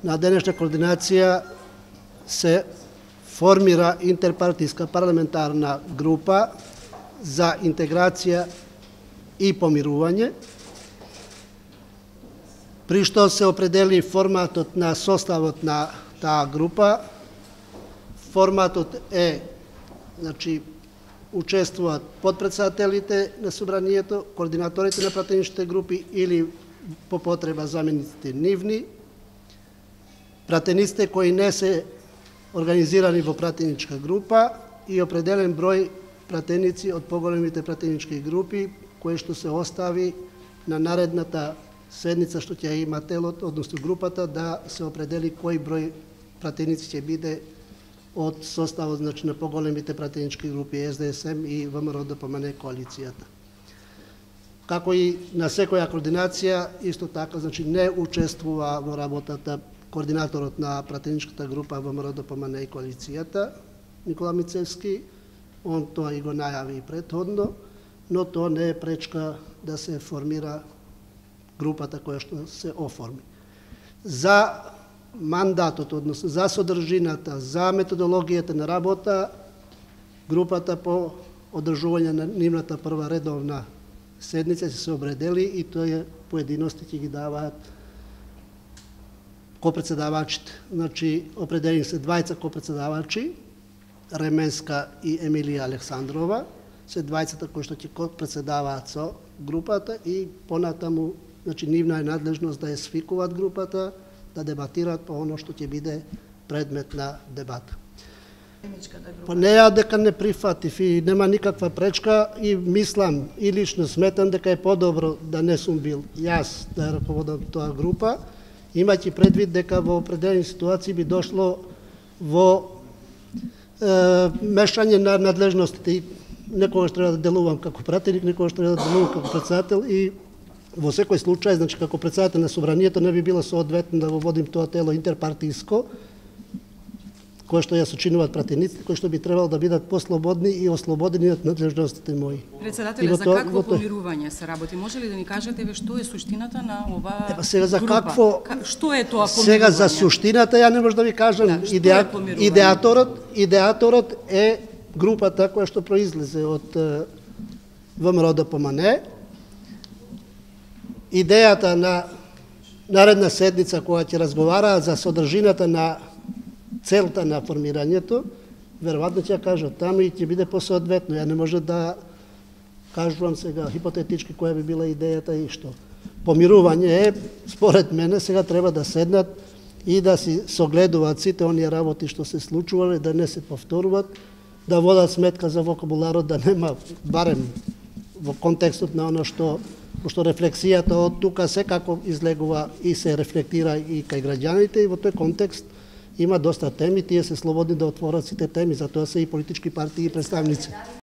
на денешна координација се формира интерпартијска парламентарна група за интеграција и помирување, при што се определи форматот на составот на таа група. Форматот е, значи, учествуваат подпредседателите на собранието, координаторите на пратеничките групи или по потреба замениците нивни, пратениците кои не се организирани во пратеничка група и определен број пратеници од поголемите пратенички групи, кои што се остави на наредната седница што ќе има телот, односно групата, да се определи кој број пратеници ќе биде од составот, значи, на поголемите пратенички групи СДСМ и ВМРО ДПМН коалицијата. Како и на секоја координација, исто така, значи, не учествува во работата координаторот на пратеничката група ВМРО ДПМН и коалицијата, Никола Мицевски. Он тоа и го најави претходно, но тоа не е пречка да се формира групата која што се оформи. За мандатот, односно за содржината, за методологијата на работа, групата по одржување на нивната прва редовна седница се обредели и тоа поединости ќе ги даваат копредседавачите. Значи, определени се двајца копредседавачи, Ременска и Емилија Александрова, се двајцата кои што ќе копредседаваат со групата и понатаму, значи, нивна е надлежност да ја свикуваат групата, да дебатираат по оно што ќе биде предмет на дебата. По неја дека не прифатив и нема никаква пречка и мислам и лично сметам дека е подобро да не сум бил јас да раководам тоа група, имајќи предвид дека во определени ситуации би дошло во мешање на надлежностите и некогаш треба да делувам како пратеник, некогаш треба да делувам како председател и во секој случај, значи, како председател на собранието не би било соодветно да го водим тоа тело интерпартиско, кое што ја сочинуваат пратениците, кои што би требало да бидат послободни и ослободени од надлежностите мои. Председателе, за какво помирување се работи? Може ли да ни кажете што е суштината на оваа група? Сега за какво? Што е тоа помирување? Сега за суштината ја не можам да ви кажам. Идеаторот е групата која што произлезе од ВМРО ДПМН. Идејата на наредна седница која ќе разговара за содржината на целта на формирањето, веројатно ќе ја кажат таму и ќе биде посоодветно. Ја не може да кажувам сега хипотетички која би била идејата и што. Помирување е, според мене, сега треба да седнат и да си согледуваат сите оние работи што се случувале, да не се повторуваат, да водат сметка за вокабуларот, да нема, барем во контекстот на оно што рефлексијата од тука секако излегува и се рефлектира и кај граѓаните, и во тој контекст има доста теми, тие се слободни да отворат сите теми, затоа се и политички партии и представници.